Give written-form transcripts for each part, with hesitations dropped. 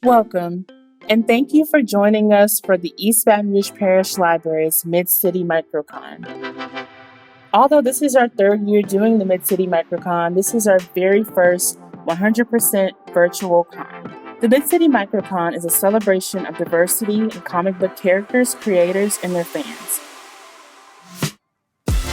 Welcome, and thank you for joining us for the East Baton Rouge Parish Library's Mid-City Microcon. Although this is our third year doing the Mid-City Microcon, this is our very first 100% virtual con. The Mid-City Microcon is a celebration of diversity in comic book characters, creators, and their fans.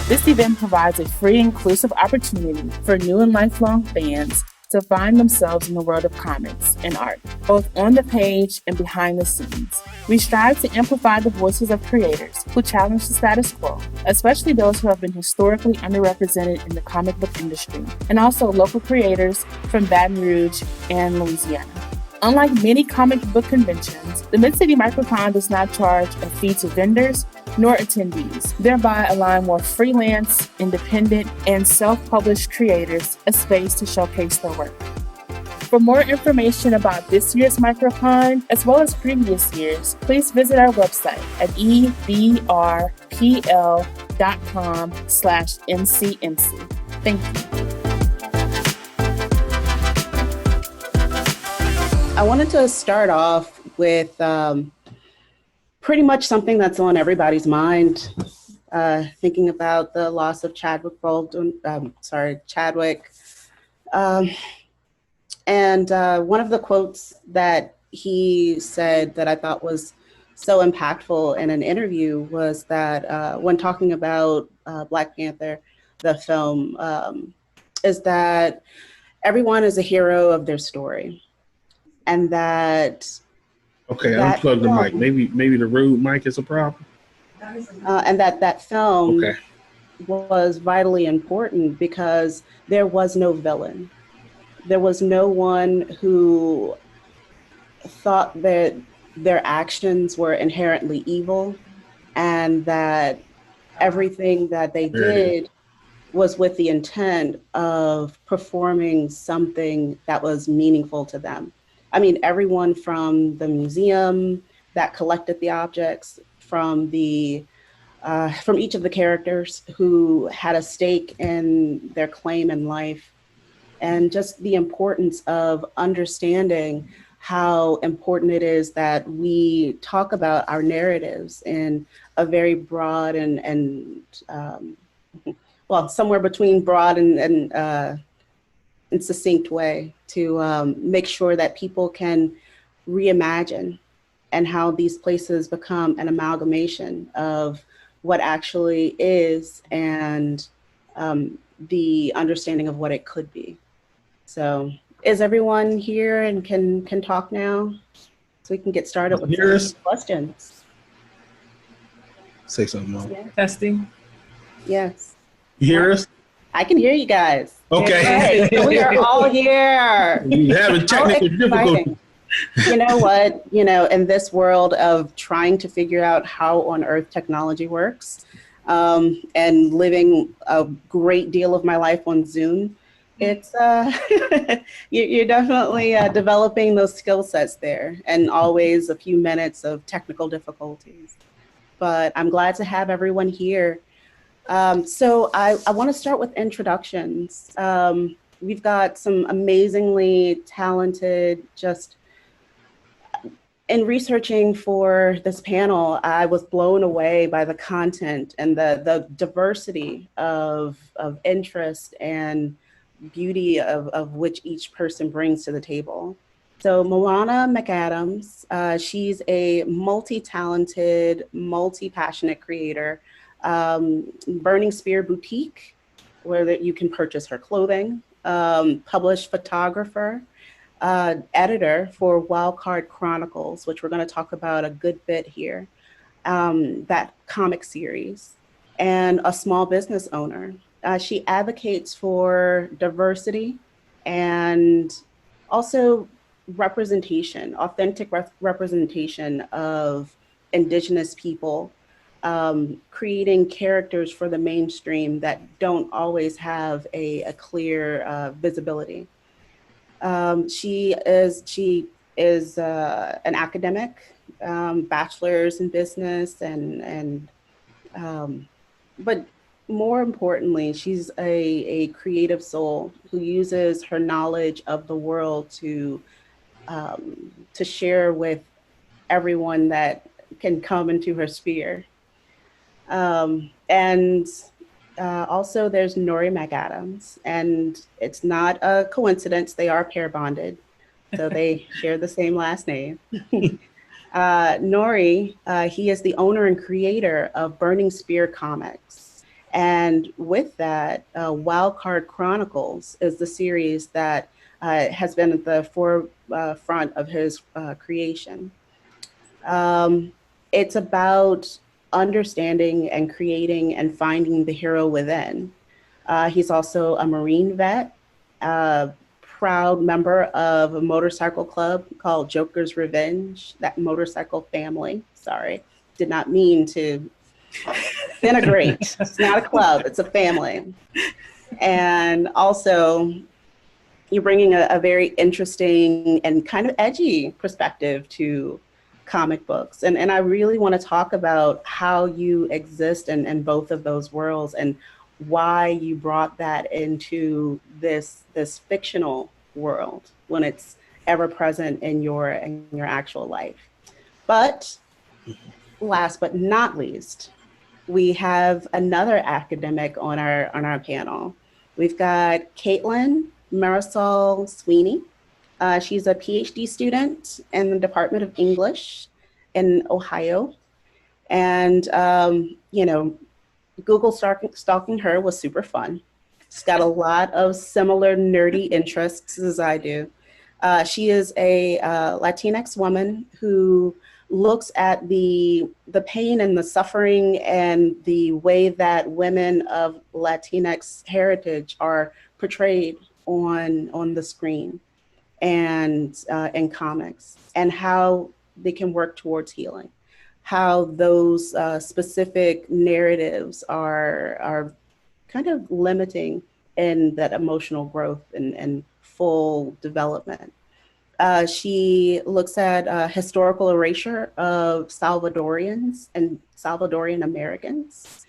This event provides a free, inclusive opportunity for new and lifelong fans to find themselves in the world of comics and art, both on the page and behind the scenes. We strive to amplify the voices of creators who challenge the status quo, especially those who have been historically underrepresented in the comic book industry, and also local creators from Baton Rouge and Louisiana. Unlike many comic book conventions, the Mid-City Microcon does not charge a fee to vendors nor attendees, thereby allowing more freelance, independent, and self-published creators a space to showcase their work. For more information about this year's Microcon, as well as previous years, please visit our website at ebrpl.com/mcmc. Thank you. I wanted to start off with pretty much something that's on everybody's mind, thinking about the loss of Chadwick. And one of the quotes that he said that I thought was so impactful in an interview was that when talking about Black Panther, the film, is that everyone is a hero of their story. And that unplug the mic. Maybe the Rode mic is a problem. And that film was vitally important because there was no villain. There was no one who thought that their actions were inherently evil and that everything that they did was with the intent of performing something that was meaningful to them. I mean, everyone from the museum that collected the objects, from each of the characters who had a stake in their claim in life, and just the importance of understanding how important it is that we talk about our narratives in a very broad and somewhere between broad and succinct way to make sure that people can reimagine and how these places become an amalgamation of what actually is and the understanding of what it could be. So is everyone here and can talk now? So we can get started with some questions. Say something more. Yeah. Testing. Yes. You hear us? I can hear you guys. Okay. So we are all here. We're having technical difficulties. You know what? In this world of trying to figure out how on earth technology works, and living a great deal of my life on Zoom, it's you're definitely developing those skill sets there, and always a few minutes of technical difficulties. But I'm glad to have everyone here. So I want to start with introductions. We've got some amazingly talented, in researching for this panel, I was blown away by the content and the diversity of interest and beauty of which each person brings to the table. So Moana McAdams, she's a multi-talented, multi-passionate creator. Burning Spear Boutique, where you can purchase her clothing, published photographer, editor for Wildcard Chronicles, which we're going to talk about a good bit here, that comic series, and a small business owner. She advocates for diversity and also representation, authentic representation of Indigenous people, creating characters for the mainstream that don't always have a clear visibility. She is an academic, bachelor's in business, but more importantly, she's a creative soul who uses her knowledge of the world to to share with everyone that can come into her sphere. And also there's Nuri McAdams, and it's not a coincidence, they are pair bonded, so they share the same last name. Nuri, he is the owner and creator of Burning Spear Comics. And with that, Wildcard Chronicles is the series that has been at the forefront of his creation. It's about understanding and creating and finding the hero within. He's also a Marine vet, proud member of a motorcycle club called Joker's Revenge, that motorcycle family. Sorry, did not mean to denigrate. It's not a club, it's a family. And also, you're bringing a very interesting and kind of edgy perspective to comic books. And I really want to talk about how you exist in both of those worlds and why you brought that into this fictional world when it's ever present in your actual life. But last but not least, we have another academic on our panel. We've got Katlin Sweeney. She's a PhD student in the Department of English in Ohio. And, you know, Google stalking her was super fun. She's got a lot of similar nerdy interests as I do. She is a Latinx woman who looks at the pain and the suffering and the way that women of Latinx heritage are portrayed on the screen and in comics, and how they can work towards healing, how those specific narratives are kind of limiting in that emotional growth and full development. She looks at historical erasure of Salvadorians and Salvadorian Americans,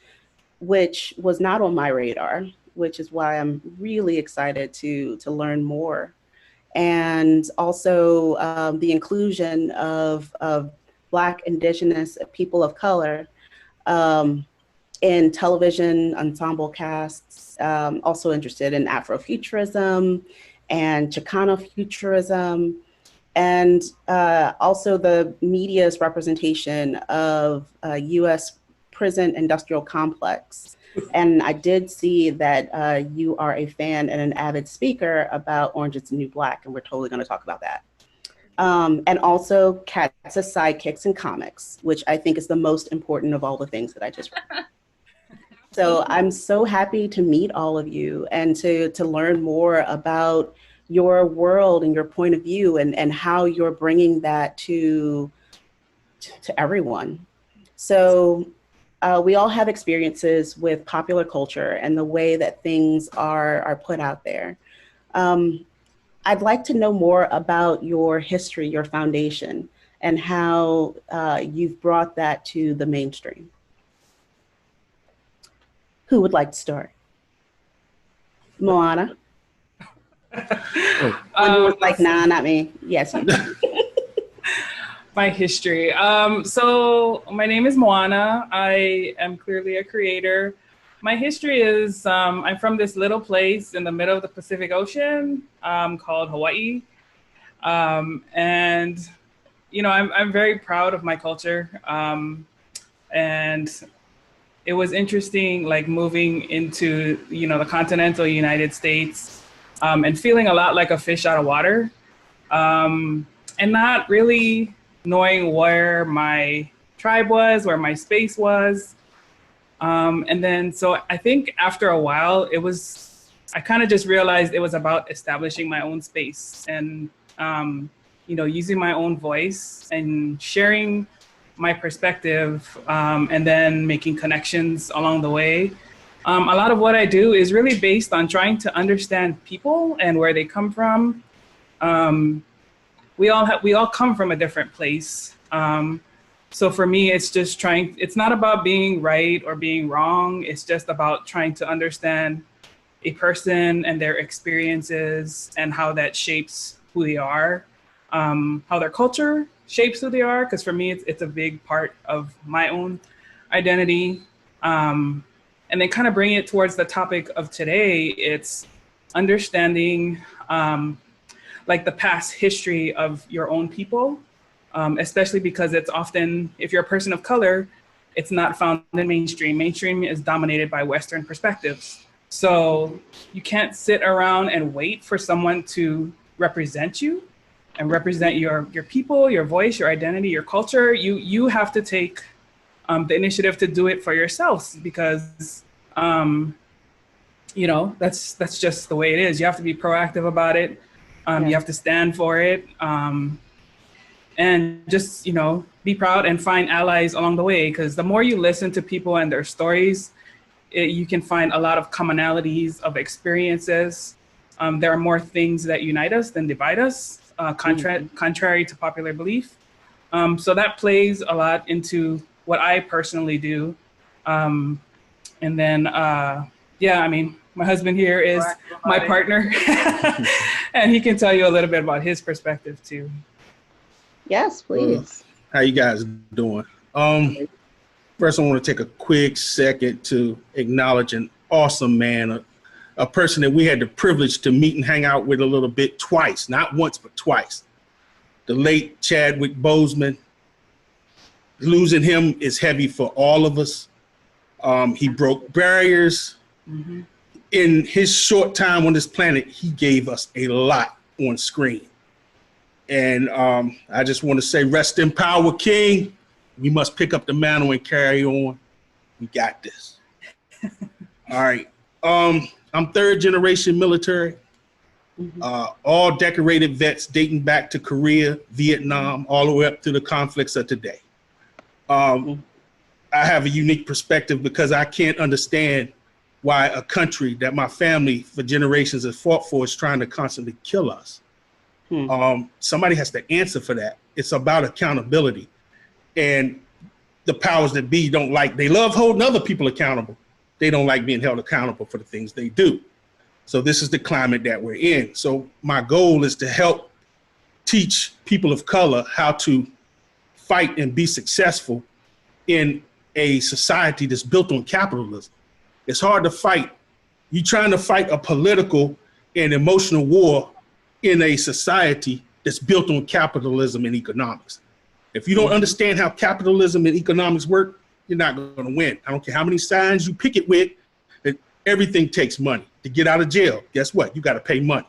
which was not on my radar, which is why I'm really excited to learn more. And also the inclusion of Black, Indigenous, people of color in television ensemble casts. Also interested in Afrofuturism and Chicano futurism, and also the media's representation of U.S. prison industrial complex. And I did see that you are a fan and an avid speaker about Orange is the New Black, and we're totally going to talk about that. And also cats as sidekicks in comics, which I think is the most important of all the things that I just read. So I'm so happy to meet all of you and to learn more about your world and your point of view and how you're bringing that to everyone. So we all have experiences with popular culture and the way that things are put out there. I'd like to know more about your history, your foundation, and how you've brought that to the mainstream. Who would like to start? Moana? Like, nah, not me. Yes. My history. So my name is Moana. I am clearly a creator. My history is I'm from this little place in the middle of the Pacific Ocean called Hawaii. And, you know, I'm very proud of my culture. And it was interesting, like moving into, you know, the continental United States and feeling a lot like a fish out of water and not really knowing where my tribe was, where my space was. And then, so I think after a while, I kind of just realized it was about establishing my own space and, you know, using my own voice and sharing my perspective and then making connections along the way. A lot of what I do is really based on trying to understand people and where they come from. We all come from a different place. So for me, it's just it's not about being right or being wrong. It's just about trying to understand a person and their experiences and how that shapes who they are. how their culture shapes who they are. Because for me, it's a big part of my own identity. And then kind of bring it towards the topic of today. It's understanding like the past history of your own people, especially because it's often, if you're a person of color, it's not found in mainstream. Mainstream is dominated by Western perspectives. So you can't sit around and wait for someone to represent you and represent your people, your voice, your identity, your culture. You have to take the initiative to do it for yourselves, because you know, that's just the way it is. You have to be proactive about it. You have to stand for it, and just, you know, be proud and find allies along the way. Because the more you listen to people and their stories, you can find a lot of commonalities of experiences. There are more things that unite us than divide us, contrary to popular belief. So that plays a lot into what I personally do. And then, yeah, I mean, my husband here is my partner, and he can tell you a little bit about his perspective too. Yes, please. How you guys doing? First, I want to take a quick second to acknowledge an awesome man, a person that we had the privilege to meet and hang out with a little bit twice, not once, but twice. The late Chadwick Boseman. Losing him is heavy for all of us. He broke barriers. Mm-hmm. In his short time on this planet, he gave us a lot on screen. And I just want to say, rest in power, King. We must pick up the mantle and carry on. We got this. All right. I'm third generation military. Mm-hmm. All decorated vets dating back to Korea, Vietnam, all the way up to the conflicts of today. I have a unique perspective because I can't understand why a country that my family for generations has fought for is trying to constantly kill us. Somebody has to answer for that. It's about accountability. And the powers that be don't like, they love holding other people accountable. They don't like being held accountable for the things they do. So this is the climate that we're in. So my goal is to help teach people of color how to fight and be successful in a society that's built on capitalism. It's hard to fight. You're trying to fight a political and emotional war in a society that's built on capitalism and economics. If you don't understand how capitalism and economics work, you're not going to win. I don't care how many signs you pick it with, everything takes money. To get out of jail, guess what? You got to pay money.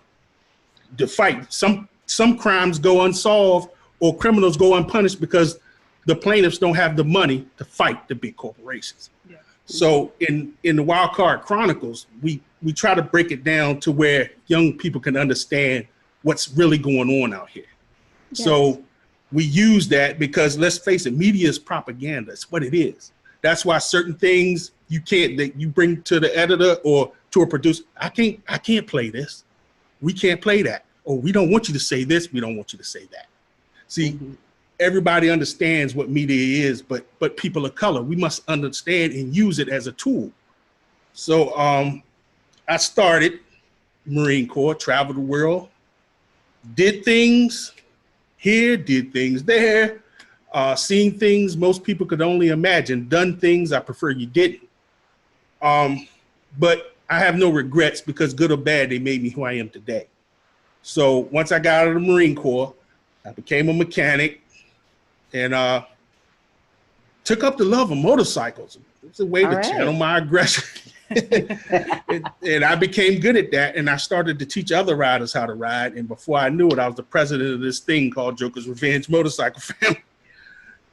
To fight, some crimes go unsolved or criminals go unpunished because the plaintiffs don't have the money to fight the big corporations. Yeah. So in the Wild Card Chronicles, we try to break it down to where young people can understand what's really going on out here. Yes. So we use that because, let's face it, media is propaganda. It's what it is. That's why certain things that you bring to the editor or to a producer, I can't play this. We can't play that. Or we don't want you to say this. We don't want you to say that. See, everybody understands what media is, but people of color, we must understand and use it as a tool. So I started Marine Corps, traveled the world, did things here, did things there, seen things most people could only imagine, done things I prefer you didn't. But I have no regrets because good or bad, they made me who I am today. So once I got out of the Marine Corps, I became a mechanic and took up the love of motorcycles. It's a way to channel my aggression. and I became good at that. And I started to teach other riders how to ride. And before I knew it, I was the president of this thing called Joker's Revenge Motorcycle Family.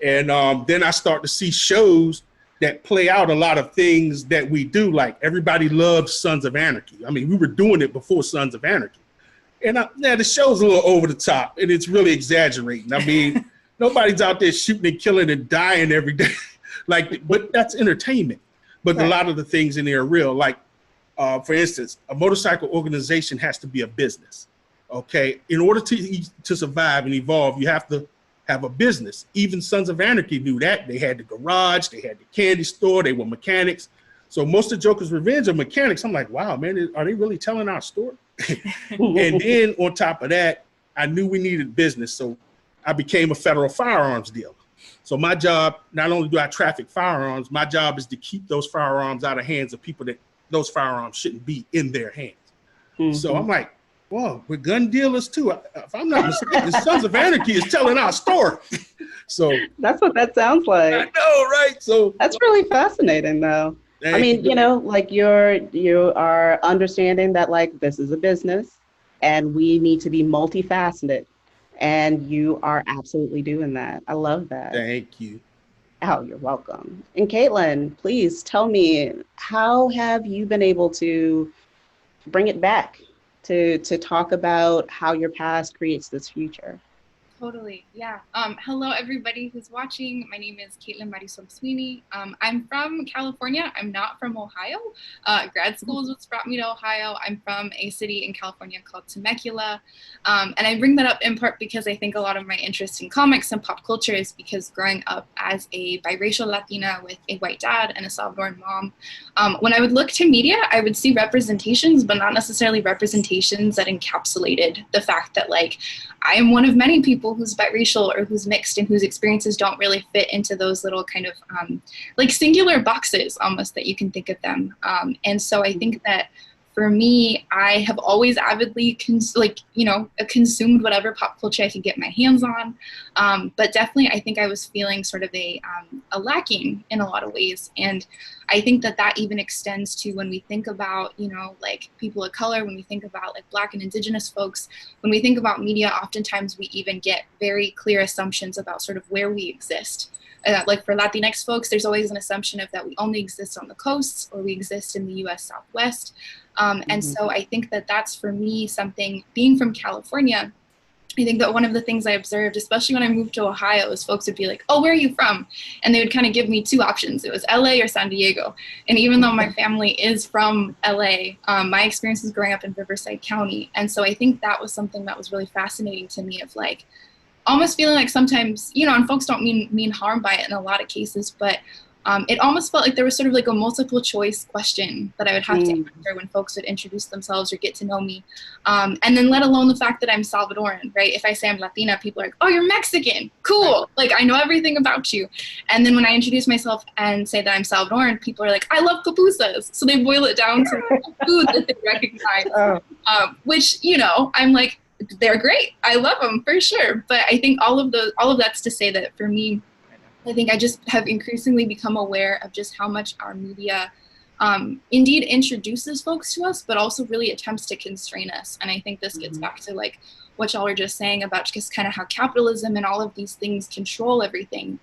And then I started to see shows that play out a lot of things that we do. Like everybody loves Sons of Anarchy. I mean, we were doing it before Sons of Anarchy. And the show's a little over the top and it's really exaggerating. I mean, nobody's out there shooting and killing and dying every day. But that's entertainment. But right. A lot of the things in there are real. Like, for instance, a motorcycle organization has to be a business. Okay. In order to survive and evolve, you have to have a business. Even Sons of Anarchy knew that. They had the garage, they had the candy store, they were mechanics. So most of Joker's Revenge are mechanics. I'm like, wow, man, are they really telling our story? And then on top of that, I knew we needed business, so I became a federal firearms dealer. So my job, not only do I traffic firearms, my job is to keep those firearms out of hands of people that those firearms shouldn't be in their hands. So I'm like, whoa, we're gun dealers too. If I'm not mistaken, Sons of Anarchy is telling our story. So that's what that sounds like. I know, right? So that's really fascinating, though. I mean, you know, like you are understanding that like this is a business, and we need to be multifaceted, and you are absolutely doing that. I love that. Thank you. Oh, you're welcome. And Katlin, please tell me, how have you been able to bring it back to talk about how your past creates this future? Totally, yeah. Hello, everybody who's watching. My name is Katlin Marisol Sweeney. I'm from California. I'm not from Ohio. Grad school is what's brought me to Ohio. I'm from a city in California called Temecula. And I bring that up in part because I think a lot of my interest in comics and pop culture is because growing up as a biracial Latina with a white dad and a Salvadoran mom, when I would look to media, I would see representations, but not necessarily representations that encapsulated the fact that, like, I am one of many people who's biracial or who's mixed and whose experiences don't really fit into those little kind of like singular boxes almost that you can think of them. And so I think that for me, I have always avidly consumed whatever pop culture I could get my hands on. But definitely, I think I was feeling sort of a lacking in a lot of ways. And I think that that even extends to when we think about, you know, like people of color, when we think about like Black and Indigenous folks, when we think about media, oftentimes we even get very clear assumptions about sort of where we exist. Like for Latinx folks, there's always an assumption of that we only exist on the coasts or we exist in the US Southwest. And so I think that that's for me something, being from California, I think that one of the things I observed, especially when I moved to Ohio, is folks would be like, oh, where are you from? And they would kind of give me two options. It was LA or San Diego. And even though my family is from LA, my experience was growing up in Riverside County. And so I think that was something that was really fascinating to me, of like, almost feeling like sometimes, you know, and folks don't mean harm by it in a lot of cases, but it almost felt like there was sort of like a multiple choice question that I would have to answer when folks would introduce themselves or get to know me. And then let alone the fact that I'm Salvadoran, right? If I say I'm Latina, people are like, oh, you're Mexican. Cool. Like, I know everything about you. And then when I introduce myself and say that I'm Salvadoran, people are like, I love pupusas. So they boil it down to food that they recognize, which, you know, I'm like, they're great. I love them for sure. But I think all of that's to say that for me, I think I just have increasingly become aware of just how much our media indeed introduces folks to us, but also really attempts to constrain us. And I think this gets back to like what y'all were just saying about just kind of how capitalism and all of these things control everything.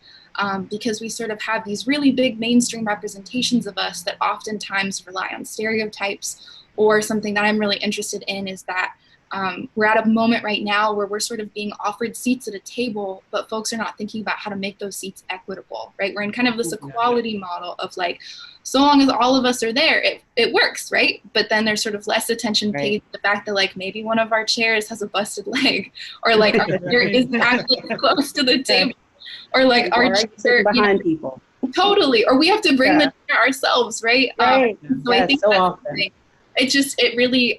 Because we sort of have these really big mainstream representations of us that oftentimes rely on stereotypes, or something that I'm really interested in is that we're at a moment right now where we're sort of being offered seats at a table, but folks are not thinking about how to make those seats equitable, right? We're in kind of this equality model of like, so long as all of us are there, it works, right? But then there's sort of less attention paid to the fact that like maybe one of our chairs has a busted leg, or like our chair isn't actually close to the table, or like our chair behind people. Totally, or we have to bring the chair ourselves, right? So I think it really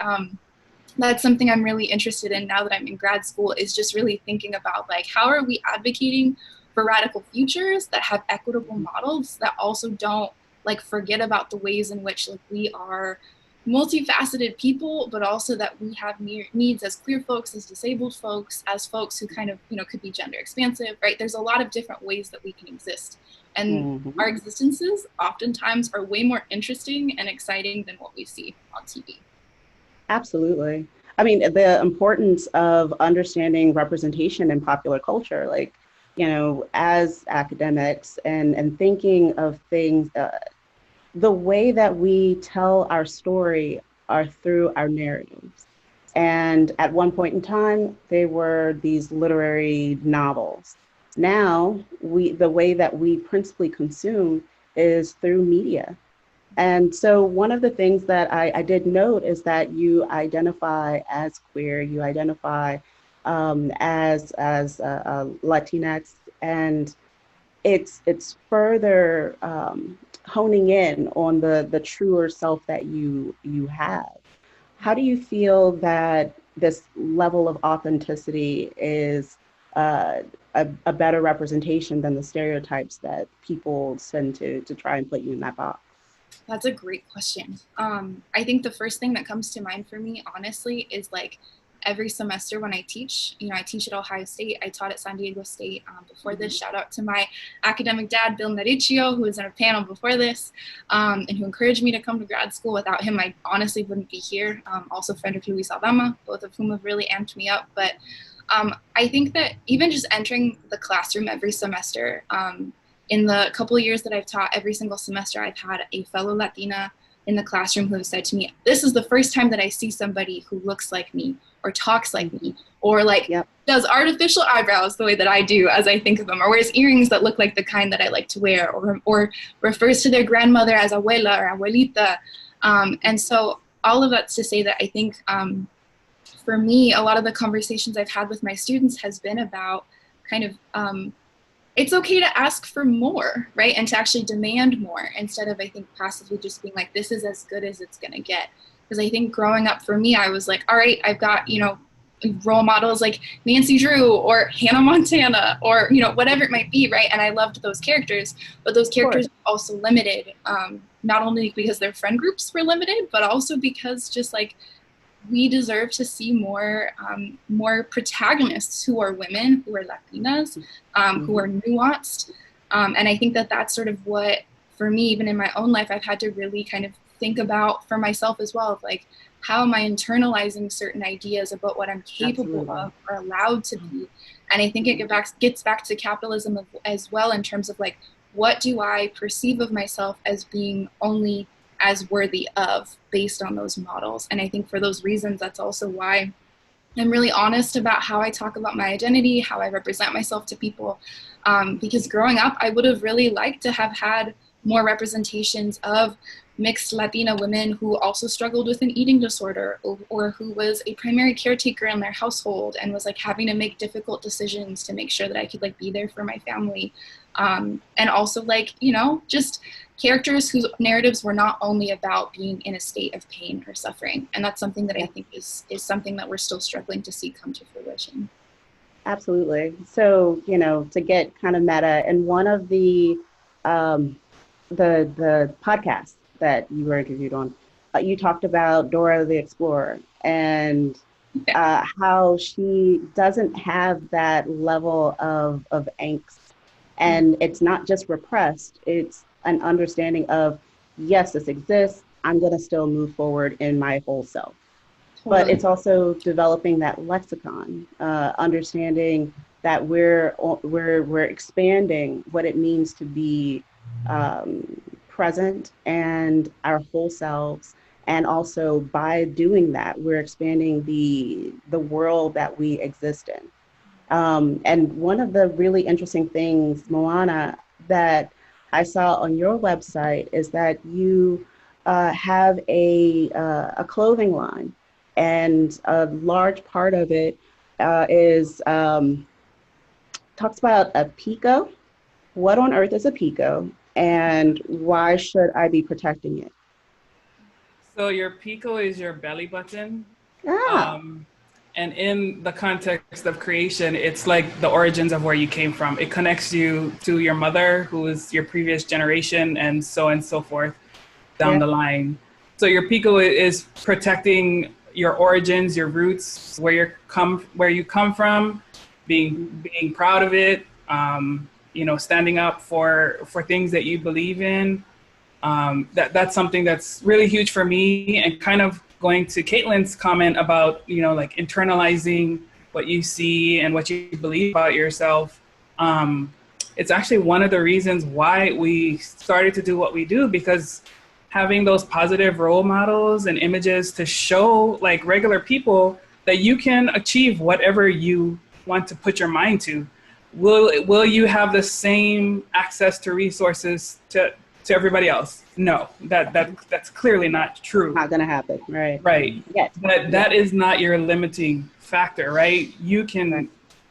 that's something I'm really interested in now that I'm in grad school, is just really thinking about like, how are we advocating for radical futures that have equitable models that also don't like forget about the ways in which like we are multifaceted people, but also that we have needs as queer folks, as disabled folks, as folks who kind of, you know, could be gender expansive, right? There's a lot of different ways that we can exist. And our existences oftentimes are way more interesting and exciting than what we see on TV. Absolutely. I mean, the importance of understanding representation in popular culture, like, you know, as academics and thinking of things, the way that we tell our story are through our narratives. And at one point in time, they were these literary novels. Now, the way that we principally consume is through media. And so one of the things that I did note is that you identify as queer, you identify as Latinx, and it's further honing in on the truer self that you have. How do you feel that this level of authenticity is a better representation than the stereotypes that people tend to try and put you in that box? That's a great question. I think the first thing that comes to mind for me, honestly, is like every semester when I teach, I teach at Ohio State, I taught at San Diego State before this. Shout out to my academic dad, Bill Nericcio, who was in a panel before this, and who encouraged me to come to grad school. Without him, I honestly wouldn't be here. Also Frederick Luis Aldama, both of whom have really amped me up. But I think that even just entering the classroom every semester, in the couple of years that I've taught, every single semester, I've had a fellow Latina in the classroom who have said to me, this is the first time that I see somebody who looks like me or talks like me or like does artificial eyebrows the way that I do as I think of them, or wears earrings that look like the kind that I like to wear, or refers to their grandmother as abuela or abuelita. And so all of that's to say that I think for me, a lot of the conversations I've had with my students has been about kind of it's okay to ask for more, right? And to actually demand more instead of, I think, passively just being like, this is as good as it's gonna get. Because I think growing up for me, I was like, all right, I've got, role models like Nancy Drew or Hannah Montana or, whatever it might be, right? And I loved those characters, but those characters were also limited, not only because their friend groups were limited, but also because just like, we deserve to see more protagonists who are women, who are Latinas, who are nuanced. And I think that that's sort of what, for me, even in my own life, I've had to really kind of think about for myself as well, of like, how am I internalizing certain ideas about what I'm capable of or allowed to be? And I think it gets back to capitalism as well, in terms of like, what do I perceive of myself as being only as worthy of based on those models? And I think for those reasons, that's also why I'm really honest about how I talk about my identity, how I represent myself to people. Because growing up, I would have really liked to have had more representations of mixed Latina women who also struggled with an eating disorder, or who was a primary caretaker in their household and was like having to make difficult decisions to make sure that I could like be there for my family. And also like, just characters whose narratives were not only about being in a state of pain or suffering. And that's something that I think is something that we're still struggling to see come to fruition. Absolutely. So, to get kind of meta, and one of the podcasts that you were interviewed on, you talked about Dora the Explorer and how she doesn't have that level of angst. And it's not just repressed, it's an understanding of, yes, this exists, I'm gonna still move forward in my whole self. Totally. But it's also developing that lexicon, understanding that we're expanding what it means to be present and our whole selves. And also by doing that, we're expanding the world that we exist in. And one of the really interesting things, Moana, that I saw on your website is that you have a clothing line, and a large part of it is talks about a pico. What on earth is a pico, and why should I be protecting it? So your pico is your belly button. And in the context of creation, it's like the origins of where you came from. It connects you to your mother, who is your previous generation, and so forth down the line. So your pico is protecting your origins, your roots, where you come from, being proud of it, standing up for things that you believe in. That's something that's really huge for me, and kind of going to Katlin's comment about, like internalizing what you see and what you believe about yourself. It's actually one of the reasons why we started to do what we do, because having those positive role models and images to show like regular people that you can achieve whatever you want to put your mind to. Will you have the same access to resources to everybody else? No, that's clearly not true. Not gonna happen, right? Right. Yes. But that is not your limiting factor, right? You can,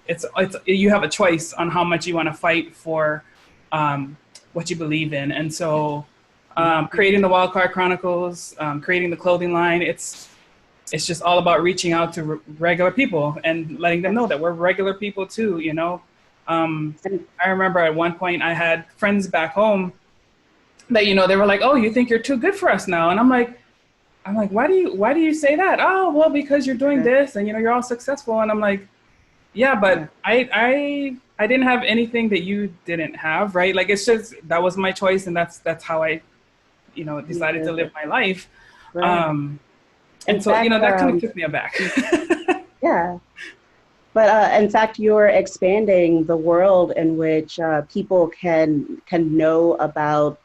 it's you have a choice on how much you want to fight for what you believe in. And so creating the Wildcard Chronicles, creating the clothing line, it's it's just all about reaching out to regular people and letting them know that we're regular people too, you know. I remember at one point I had friends back home that, you know, they were like, "Oh, you think you're too good for us now?" And I'm like, why do you say that? "Oh, well, because you're doing this and, you know, you're all successful." And I'm like, yeah, but I didn't have anything that you didn't have, right? Like, it's just, that was my choice, and that's how I, you know, decided to live my life. Right. And so, you know, that kind of took me aback. Yeah. But in fact, you're expanding the world in which people can know about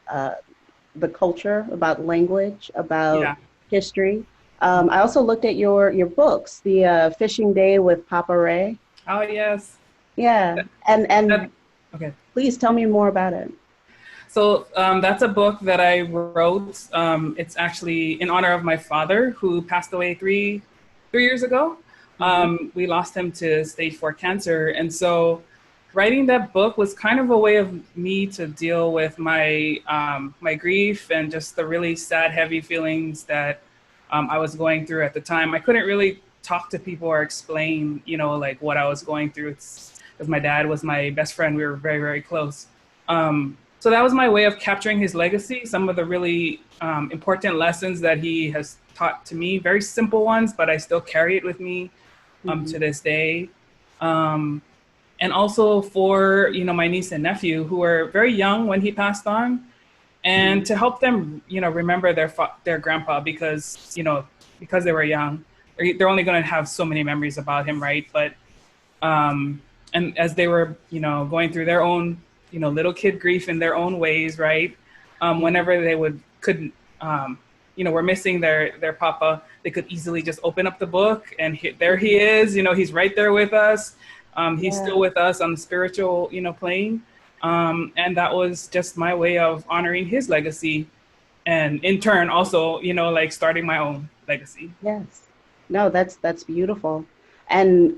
the culture, about language, about history. I also looked at your books, the Fishing Day with Papa Ray. Oh, yes. Yeah. And okay. Please tell me more about it. So that's a book that I wrote. It's actually in honor of my father, who passed away three years ago. We lost him to stage 4 cancer. And so writing that book was kind of a way of me to deal with my my grief and just the really sad, heavy feelings that I was going through at the time. I couldn't really talk to people or explain, you know, like what I was going through. Because my dad was my best friend. We were very, very close. So that was my way of capturing his legacy, some of the really important lessons that he has taught to me, very simple ones, but I still carry it with me to this day. And also for, you know, my niece and nephew, who were very young when he passed on, and to help them, you know, remember their grandpa, because, you know, because they were young, they're only going to have so many memories about him, right? But, and as they were, you know, going through their own, you know, little kid grief in their own ways, right? Whenever they couldn't, you know, were missing their papa, they could easily just open up the book and there he is, you know, he's right there with us. He's still with us on the spiritual, you know, plane. And that was just my way of honoring his legacy, and in turn also, you know, like starting my own legacy. Yes. No, that's beautiful. And,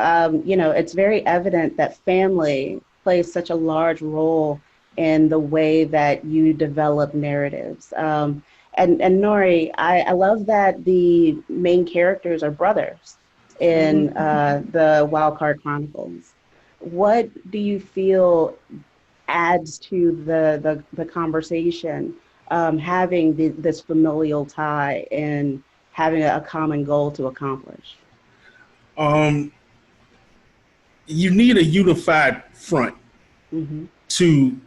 you know, it's very evident that family plays such a large role in the way that you develop narratives. And Nuri, I love that the main characters are brothers in the Wildcard Chronicles. What do you feel adds to the conversation, having this familial tie and having a common goal to accomplish? You need a unified front to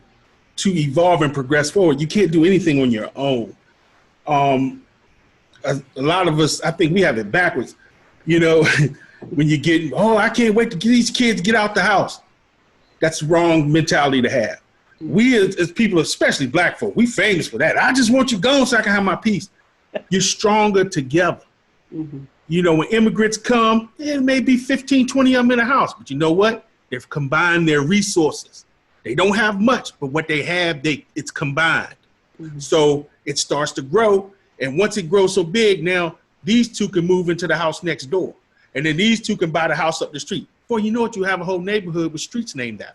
evolve and progress forward. You can't do anything on your own. A lot of us, I think we have it backwards. You know, when you get, "Oh, I can't wait to get these kids get out the house." That's the wrong mentality to have. We as people, especially Black folk, we famous for that. "I just want you gone so I can have my peace." You're stronger together. You know, when immigrants come, it may be 15, 20 of them in a house, but you know what? They've combined their resources. They don't have much, but what they have, it's combined. So it starts to grow. And once it grows so big, now these two can move into the house next door. And then these two can buy the house up the street. Boy, you know what? You have a whole neighborhood with streets named after.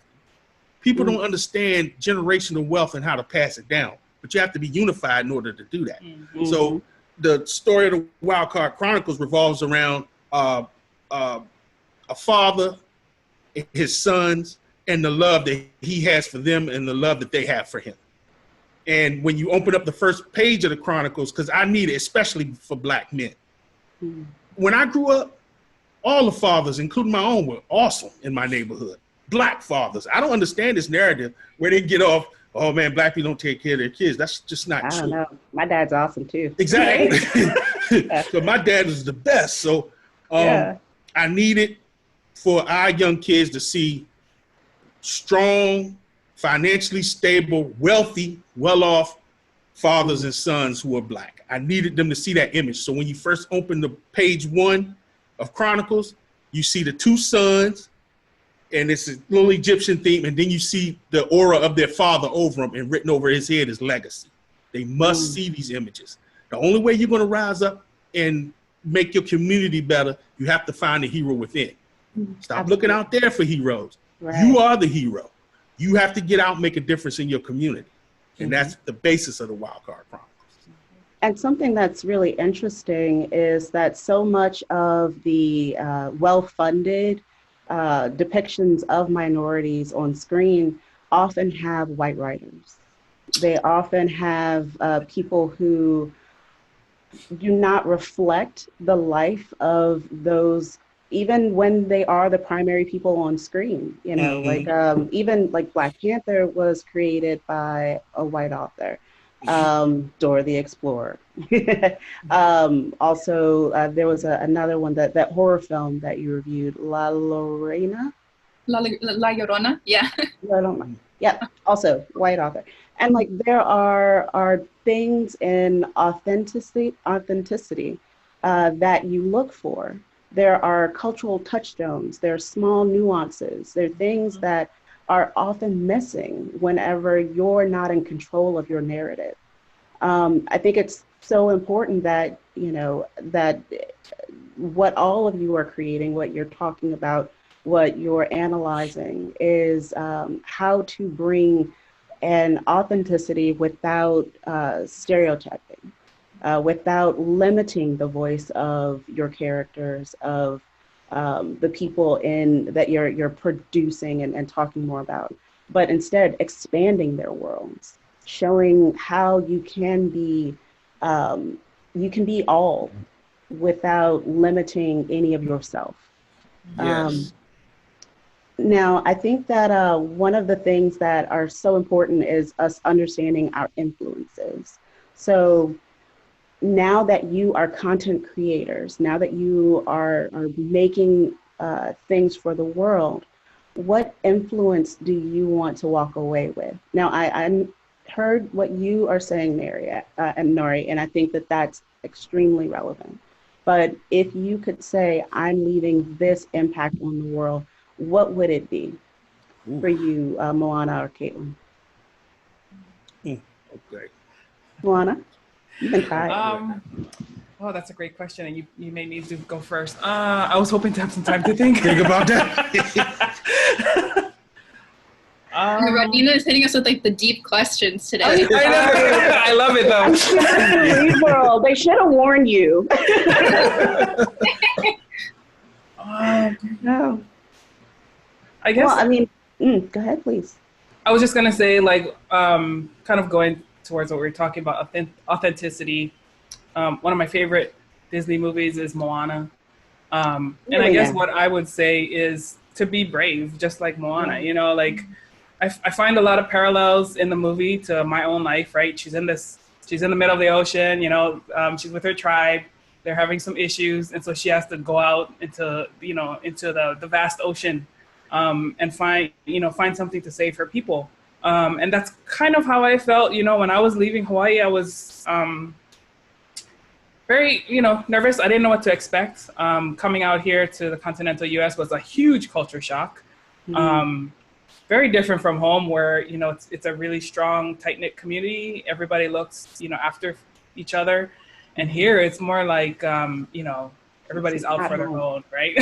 People don't understand generational wealth and how to pass it down, but you have to be unified in order to do that. So the story of the Wildcard Chronicles revolves around a father, his sons, and the love that he has for them and the love that they have for him. And when you open up the first page of the Chronicles, because I need it, especially for Black men. When I grew up, all the fathers, including my own, were awesome in my neighborhood. Black fathers. I don't understand this narrative where they get off, "Oh man, Black people don't take care of their kids." That's just not true. I don't know. My dad's awesome too. Exactly. So my dad is the best. So I need it for our young kids to see strong, financially stable, wealthy, well-off fathers and sons who are Black. I needed them to see that image. So when you first open the page 1 of Chronicles, you see the 2 sons, and it's a little Egyptian theme, and then you see the aura of their father over him, and written over his head is legacy. They must see these images. The only way you're going to rise up and make your community better, you have to find the hero within. Stop looking out there for heroes. You are the hero. You have to get out and make a difference in your community. And that's the basis of the Wildcard Chronicles. And something that's really interesting is that so much of the well-funded depictions of minorities on screen often have white writers. They often have people who do not reflect the life of those, even when they are the primary people on screen. You know, like even like Black Panther was created by a white author, Dora the Explorer. Also, there was another one, that horror film that you reviewed, La Llorona. La Llorona, yeah. Yeah, also white author. And like there are things in authenticity that you look for. There are cultural touchstones, there are small nuances, there are things that are often missing whenever you're not in control of your narrative. I think it's so important that, you know, that what all of you are creating, what you're talking about, what you're analyzing is how to bring an authenticity without stereotyping, without limiting the voice of your characters, of the people that you're producing and talking more about, but instead expanding their worlds, showing how you can be all without limiting any of yourself. Yes. Now, I think that one of the things that are so important is us understanding our influences. So now that you are content creators, now that you are making things for the world, what influence do you want to walk away with? Now, I heard what you are saying, Mary and Nuri, and I think that that's extremely relevant. But if you could say, I'm leaving this impact on the world, what would it be for you, Moana or Katlin? Okay. Moana, you've been quiet. Oh, that's a great question, and you made me go first. I was hoping to have some time to think. Think about that. Rodneyna is hitting us with like the deep questions today. I know. I love it though. They should have warned you. No. I guess. Well, I mean, go ahead, please. I was just gonna say, like, kind of going towards what we were talking about, authenticity. One of my favorite Disney movies is Moana, and I guess what I would say is to be brave, just like Moana. You know, like I find a lot of parallels in the movie to my own life. Right? She's in the middle of the ocean. You know, she's with her tribe. They're having some issues, and so she has to go out into the vast ocean. And find something to save her people. And that's kind of how I felt, you know, when I was leaving Hawaii. I was very, nervous. I didn't know what to expect. Coming out here to the continental US was a huge culture shock. Very different from home where, it's a really strong, tight-knit community. Everybody looks, after each other. And here it's more like, everybody's out for their own, right?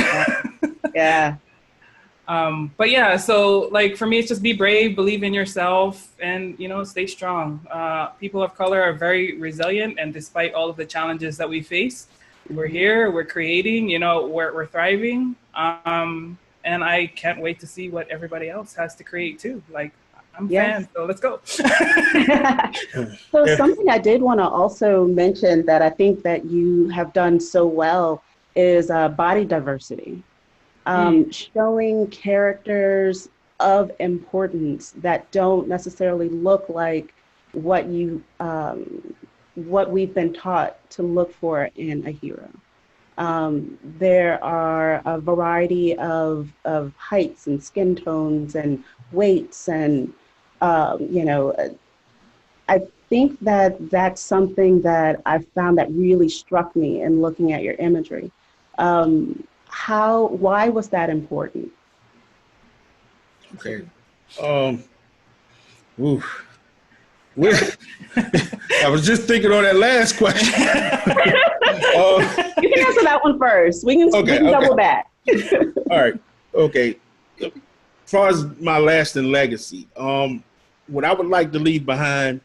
Yeah. But yeah, so like for me, it's just be brave, believe in yourself, and stay strong. People of color are very resilient, and despite all of the challenges that we face, we're here, we're creating, we're thriving, and I can't wait to see what everybody else has to create too. Like I'm a fan, so let's go. So something I did want to also mention that I think that you have done so well is body diversity. Showing characters of importance that don't necessarily look like what we've been taught to look for in a hero. There are a variety of heights and skin tones and weights, and I think that that's something that I found that really struck me in looking at your imagery. Why was that important? Okay. I was just thinking on that last question. You can answer that one first. We can double back. All right. Okay. As far as my lasting legacy, what I would like to leave behind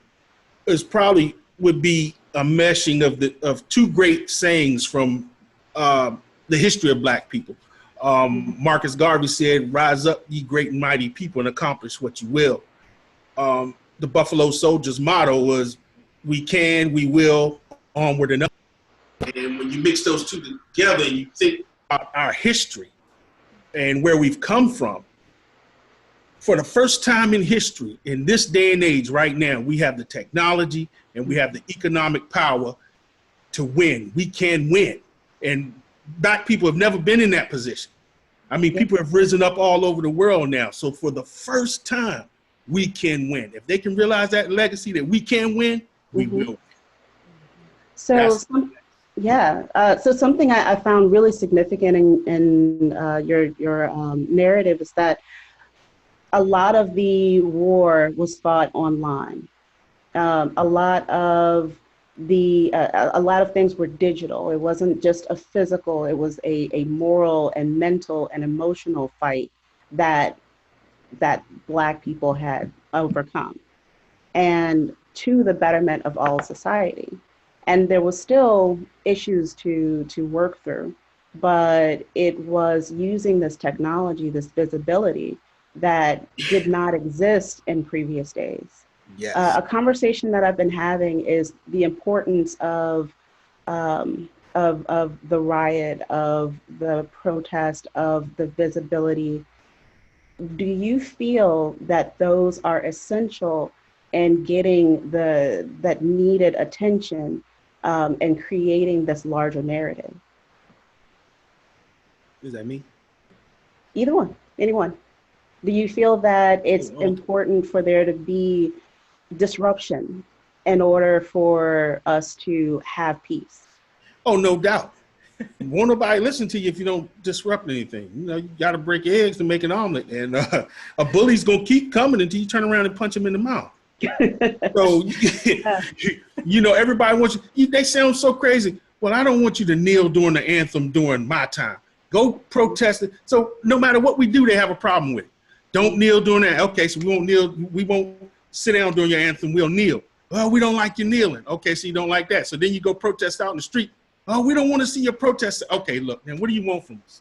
would be a meshing of two great sayings from the history of Black people. Marcus Garvey said, "Rise up, ye great and mighty people, and accomplish what you will." The Buffalo Soldiers' motto was, "We can, we will, onward and up." And when you mix those two together and you think about our history and where we've come from, for the first time in history, in this day and age right now, we have the technology and we have the economic power to win. We can win. And Black people have never been in that position. I mean, people have risen up all over the world now. So for the first time, we can win. If they can realize that legacy that we can win, we will. So, so something I found really significant in your narrative is that a lot of the war was fought online. A lot of things were digital. It wasn't just a physical, it was a moral and mental and emotional fight that Black people had overcome, and to the betterment of all society. And there was still issues to work through, but it was using this technology, this visibility that did not exist in previous days. Yes. A conversation that I've been having is the importance of the riot, of the protest, of the visibility. Do you feel that those are essential in getting that needed attention and creating this larger narrative? Is that me? Either one, anyone. Do you feel that it's important for there to be disruption in order for us to have peace? Oh, no doubt. Won't nobody listen to you if you don't disrupt anything. You know, you got to break eggs to make an omelet, and a bully's gonna keep coming until you turn around and punch him in the mouth. So, you know, everybody wants you. They sound so crazy. Well, I don't want you to kneel during the anthem during my time. Go protest it. So no matter what we do, they have a problem with it. Don't kneel during that. Okay, so we won't kneel. We won't sit down during your anthem. We'll kneel. Well, we don't like you kneeling. Okay, so you don't like that. So then you go protest out in the street. Oh, we don't want to see your protest. Okay, look, then what do you want from us?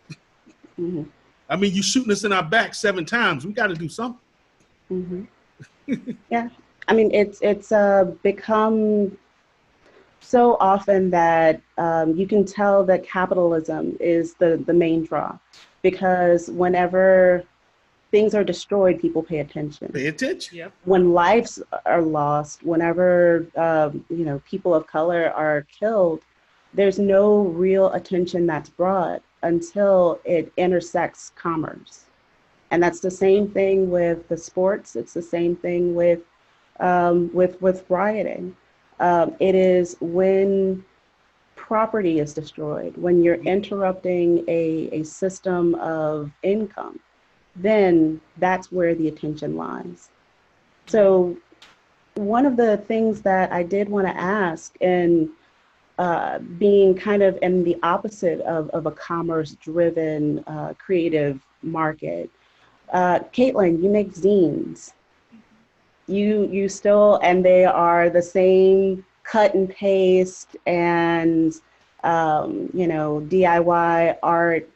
Mm-hmm. I mean, you shooting us in our back 7 times. We got to do something. Mm-hmm. Yeah, I mean, it's become so often that you can tell that capitalism is the main draw, because whenever things are destroyed, people pay attention. Pay attention. Yep. When lives are lost, whenever people of color are killed, there's no real attention that's brought until it intersects commerce. And that's the same thing with the sports. It's the same thing with rioting. It is when property is destroyed, when you're interrupting a system of income, then that's where the attention lies. So one of the things that I did want to ask, and being kind of in the opposite of a commerce-driven creative market, Katlin, you make zines. You still, and they are the same cut and paste and DIY art,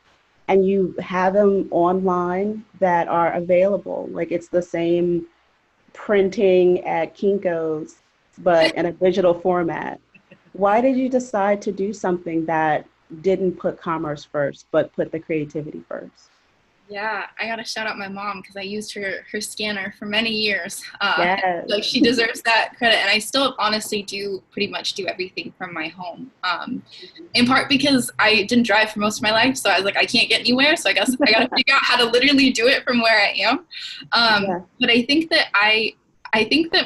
and you have them online that are available. Like, it's the same printing at Kinko's, but in a digital format. Why did you decide to do something that didn't put commerce first, but put the creativity first? Yeah, I gotta shout out my mom, because I used her scanner for many years. Yes. Like, she deserves that credit, and I still honestly do pretty much do everything from my home. In part because I didn't drive for most of my life, so I was like, I can't get anywhere, so I guess I gotta figure out how to literally do it from where I am. But I think that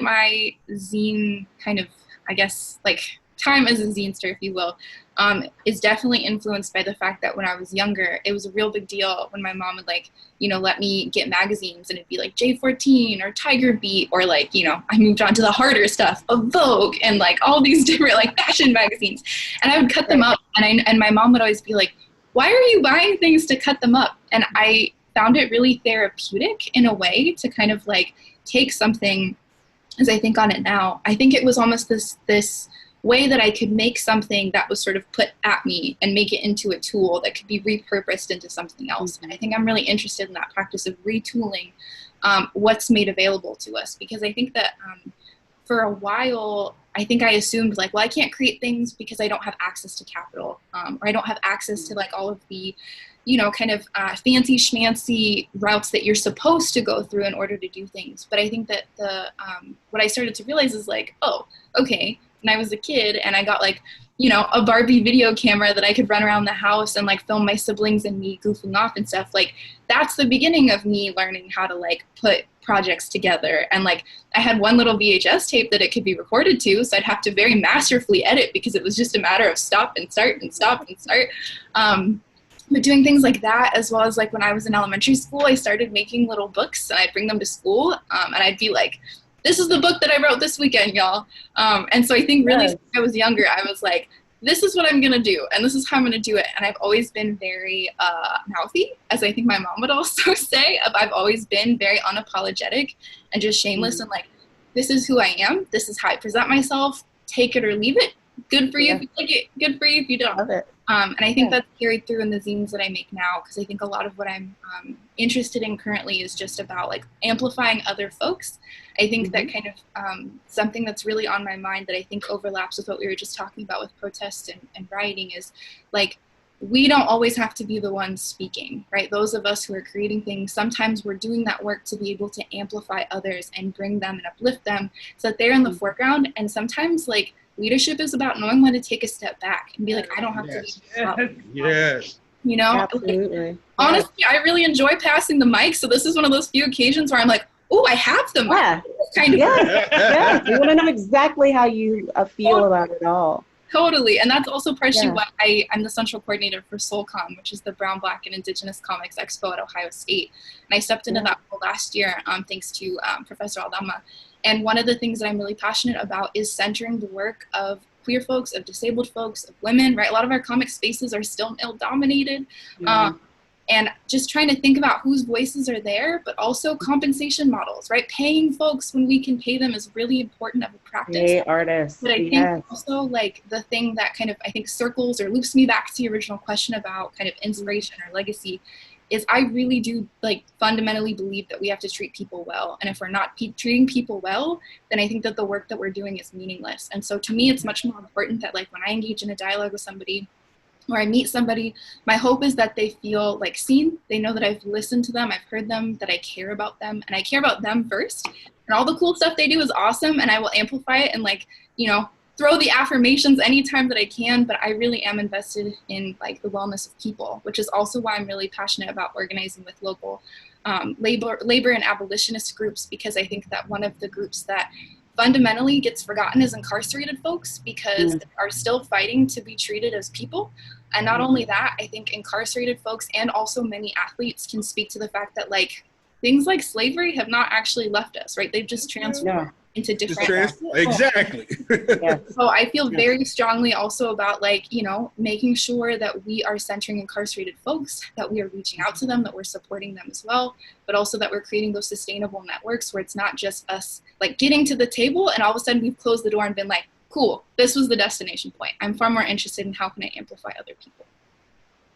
my zine kind of, I guess, like, time as a zinester, if you will, is definitely influenced by the fact that when I was younger, it was a real big deal when my mom would, like, let me get magazines, and it'd be like J14 or Tiger Beat, or like, I moved on to the harder stuff of Vogue and like all these different like fashion magazines, and I would cut them up, and my mom would always be like, why are you buying things to cut them up? And I found it really therapeutic in a way to kind of like take something, as I think on it now, I think it was almost this way that I could make something that was sort of put at me and make it into a tool that could be repurposed into something else. And I think I'm really interested in that practice of retooling what's made available to us, because I think that for a while, I think I assumed like, well, I can't create things because I don't have access to capital, or I don't have access to like all of the, you know, kind of fancy schmancy routes that you're supposed to go through in order to do things. But I think that the what I started to realize is like, oh, okay, when I was a kid and I got like, you know, a Barbie video camera that I could run around the house and like film my siblings and me goofing off and stuff, like that's the beginning of me learning how to like put projects together. And like I had one little VHS tape that it could be recorded to, so I'd have to very masterfully edit because it was just a matter of stop and start and stop and start. But doing things like that, as well as like when I was in elementary school, I started making little books and I'd bring them to school, and I'd be like, this is the book that I wrote this weekend, y'all. And so I think really since I was younger, I was like, this is what I'm going to do, and this is how I'm going to do it. And I've always been very mouthy, as I think my mom would also say. I've always been very unapologetic and just shameless and like, this is who I am. This is how I present myself. Take it or leave it. Good for you if you like it. Good for you if you don't. Love it. And I think that's carried through in the zines that I make now, because I think a lot of what I'm interested in currently is just about like amplifying other folks. I think that kind of something that's really on my mind that I think overlaps with what we were just talking about with protest and rioting is like, we don't always have to be the ones speaking, right? Those of us who are creating things, sometimes we're doing that work to be able to amplify others and bring them and uplift them so that they're in the foreground. And sometimes like, leadership is about knowing when to take a step back and be like, I don't have to be Yes. You know? Absolutely. Like, honestly, I really enjoy passing the mic. So this is one of those few occasions where I'm like, oh, I have the mic. Yeah. Kind of Yeah. You want to know exactly how you feel about it all. Totally. And that's also partially why I'm the central coordinator for SoulCon, which is the Brown, Black, and Indigenous Comics Expo at Ohio State. And I stepped into that role last year thanks to Professor Aldama. And one of the things that I'm really passionate about is centering the work of queer folks, of disabled folks, of women, right? A lot of our comic spaces are still male-dominated. And just trying to think about whose voices are there, but also compensation models, right? Paying folks when we can pay them is really important of a practice. Pay artists. But I think also like the thing that kind of, I think circles or loops me back to your original question about kind of inspiration or legacy is I really do like fundamentally believe that we have to treat people well. And if we're not treating people well, then I think that the work that we're doing is meaningless. And so to me, it's much more important that like when I engage in a dialogue with somebody or I meet somebody, my hope is that they feel like seen. They know that I've listened to them, I've heard them, that I care about them, and I care about them first. And all the cool stuff they do is awesome, and I will amplify it and like, you know, throw the affirmations anytime that I can, but I really am invested in like the wellness of people, which is also why I'm really passionate about organizing with local labor and abolitionist groups, because I think that one of the groups that fundamentally gets forgotten is incarcerated folks, because they are still fighting to be treated as people. And not only that, I think incarcerated folks and also many athletes can speak to the fact that like things like slavery have not actually left us, right? They've just transformed into different. Exactly. So I feel very strongly also about like, you know, making sure that we are centering incarcerated folks, that we are reaching out to them, that we're supporting them as well, but also that we're creating those sustainable networks where it's not just us like getting to the table and all of a sudden we've closed the door and been like, cool, this was the destination point. I'm far more interested in how can I amplify other people.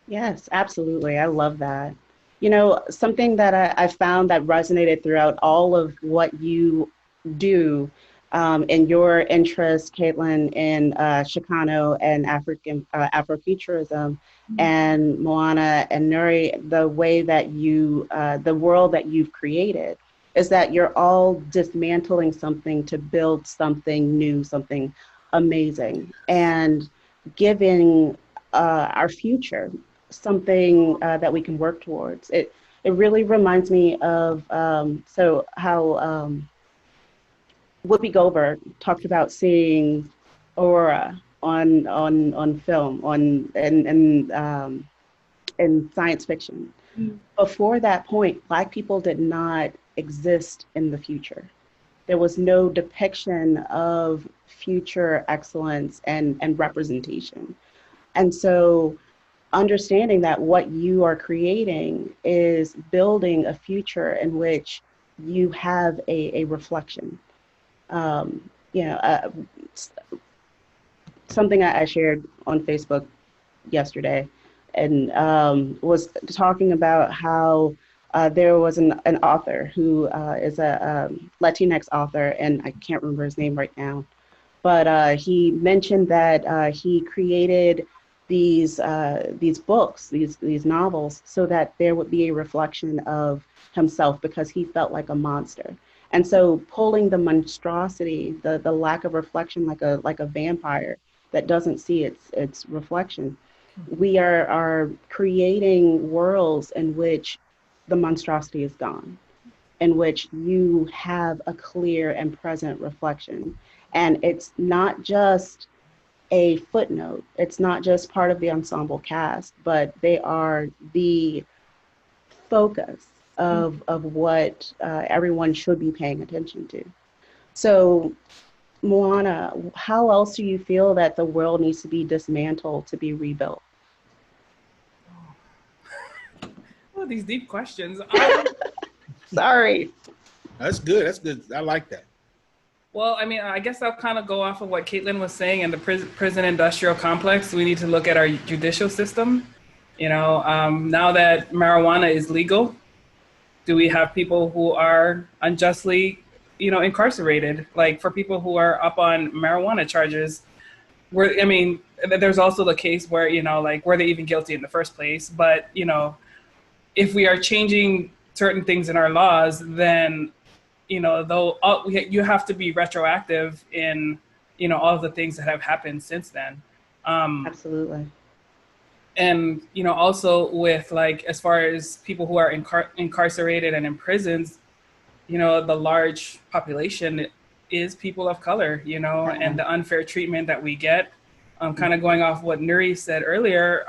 Yes, absolutely. I love that. You know, something that I found that resonated throughout all of what you do in your interest, Katlin, in Chicano and Afrofuturism, and Moana and Nuri, the way that you, the world that you've created, is that you're all dismantling something to build something new, something amazing, and giving our future something that we can work towards. It really reminds me of how Whoopi Goldberg talked about seeing Aurora on film, in science fiction. Before that point, Black people did not exist in the future. There was no depiction of future excellence and representation. And so understanding that what you are creating is building a future in which you have a reflection. something I shared on Facebook yesterday, and was talking about how there was an author who is a Latinx author, and I can't remember his name right now, but he mentioned that he created these books, these novels, so that there would be a reflection of himself, because he felt like a monster. And so pulling the monstrosity, the lack of reflection, like a vampire that doesn't see its reflection, we are creating worlds in which the monstrosity is gone, in which you have a clear and present reflection. And it's not just a footnote, it's not just part of the ensemble cast, but they are the focus of what everyone should be paying attention to. So, Moana, how else do you feel that the world needs to be dismantled to be rebuilt? Oh, these deep questions. Sorry. That's good. That's good. I like that. Well, I mean, I guess I'll kind of go off of what Katlin was saying in the prison industrial complex. We need to look at our judicial system. You know, now that marijuana is legal, do we have people who are unjustly, incarcerated? Like for people who are up on marijuana charges, there's also the case where, were they even guilty in the first place? But, if we are changing certain things in our laws, then, you have to be retroactive in, all of the things that have happened since then. Absolutely. And, also with as far as people who are incarcerated and in prisons, the large population is people of color, and the unfair treatment that we get, kind of going off what Nuri said earlier,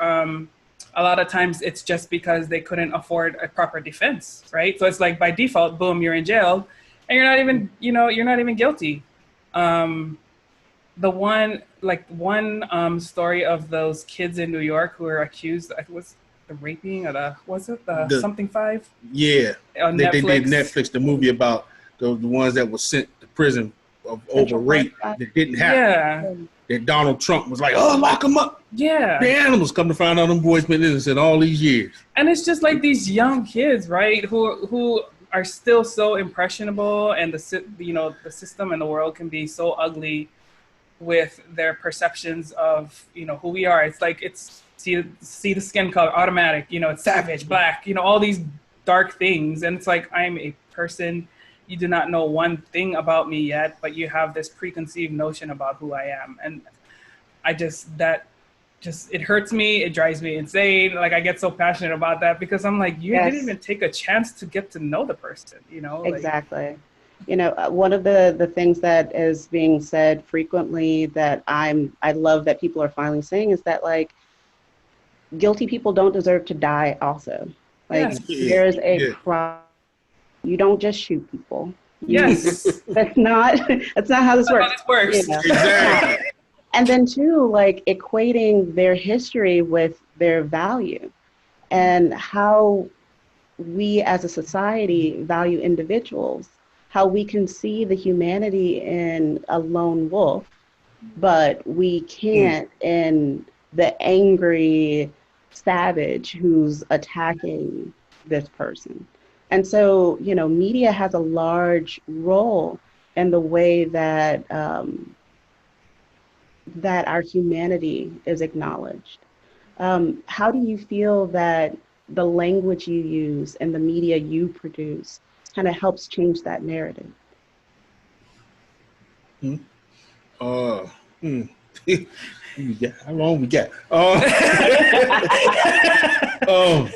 a lot of times it's just because they couldn't afford a proper defense, right? So it's like by default, boom, you're in jail and you're not even, you're not even guilty. The one story of those kids in New York who were accused, I think was the raping or the something 5? Yeah, on they Netflix. did Netflix, the movie about the ones that were sent to prison over rape that didn't happen. Yeah. That Donald Trump was like, oh, lock them up. Yeah. The animals, come to find out them boys been innocent all these years. And it's just like these young kids, right, who are still so impressionable, and the system and the world can be so ugly with their perceptions of, who we are. It's like, see the skin color, automatic, it's savage, black, all these dark things. And it's like, I'm a person. You do not know one thing about me yet, but you have this preconceived notion about who I am. And it hurts me. It drives me insane. Like I get so passionate about that because I'm like, you didn't even take a chance to get to know the person, Exactly. One of the things that is being said frequently that I love that people are finally saying is that like guilty people don't deserve to die also. Like there's a problem. You don't just shoot people. Yes. That's not how this works. Exactly. And then too, like equating their history with their value and how we as a society value individuals, how we can see the humanity in a lone wolf, but we can't in the angry savage who's attacking this person. And so, media has a large role in the way that that our humanity is acknowledged. How do you feel that the language you use and the media you produce kind of helps change that narrative? How long we got? I'm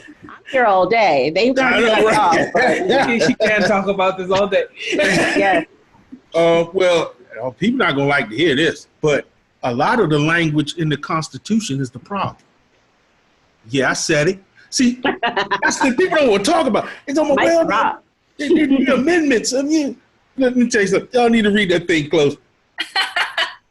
here all day. They've got She can't talk about this all day. Yes. Well, people not gonna like to hear this, but a lot of the language in the Constitution is the problem. Yeah, I said it. See, that's the people don't want to talk about. It's almost the amendments. Let me tell you something. Y'all need to read that thing close.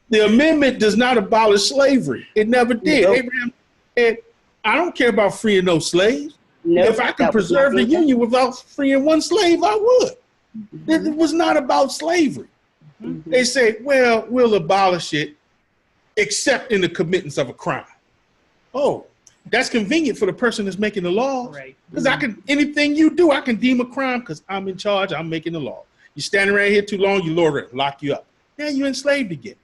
The amendment does not abolish slavery. It never did. Nope. Abraham, and I don't care about freeing no slaves. Nope. If I could preserve the Union without freeing one slave, I would. Mm-hmm. It was not about slavery. Mm-hmm. They say, well, we'll abolish it except in the committance of a crime. Oh, that's convenient for the person that's making the laws. Right. Because anything you do, I can deem a crime because I'm in charge, I'm making the law. You standing around here too long, you lower it, lock you up. Now you're enslaved again.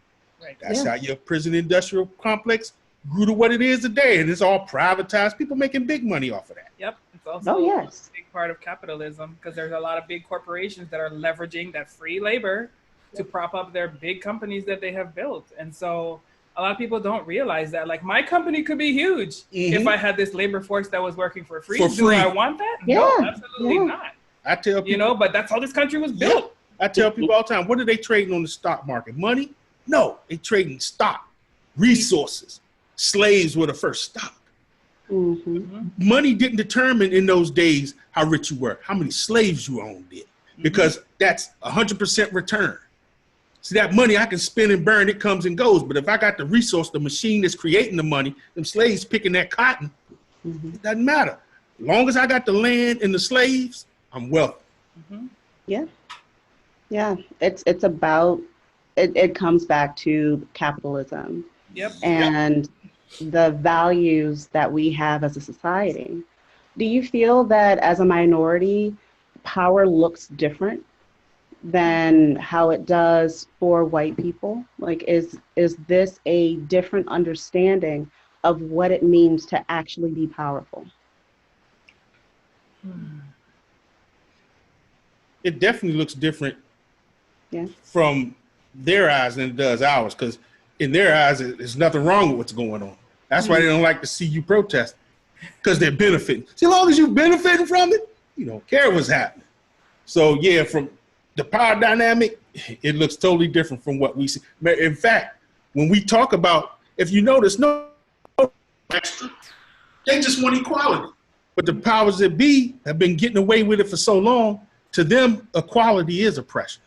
Right. That's how your prison industrial complex grew to what it is today. And it's all privatized. People making big money off of that. Yep. It's also Oh, yes. a big part of capitalism because there's a lot of big corporations that are leveraging that free labor to prop up their big companies that they have built. And so a lot of people don't realize that. Like, my company could be huge if I had this labor force that was working for free. Do I want that? Yeah. No, absolutely not. I tell people, But that's how this country was built. I tell people all the time, what are they trading on the stock market? Money? No, they trading stock, resources. Slaves were the first stock. Money didn't determine in those days how rich you were, how many slaves you owned did, because that's 100% return. See, that money I can spend and burn, it comes and goes. But if I got the resource, the machine that's creating the money, them slaves picking that cotton, it doesn't matter. As long as I got the land and the slaves, I'm wealthy. Yeah. It's about, it comes back to capitalism. Yep. And the values that we have as a society. Do you feel that as a minority, power looks different than how it does for white people? Like, is this a different understanding of what it means to actually be powerful? It definitely looks different from their eyes than it does ours, because in their eyes, there's nothing wrong with what's going on. That's why they don't like to see you protest, because they're benefiting. See, as long as you're benefiting from it, you don't care what's happening. So yeah, from the power dynamic, it looks totally different from what we see. In fact, when we talk about, if you notice, no extra, they just want equality. But the powers that be have been getting away with it for so long. To them, equality is oppression.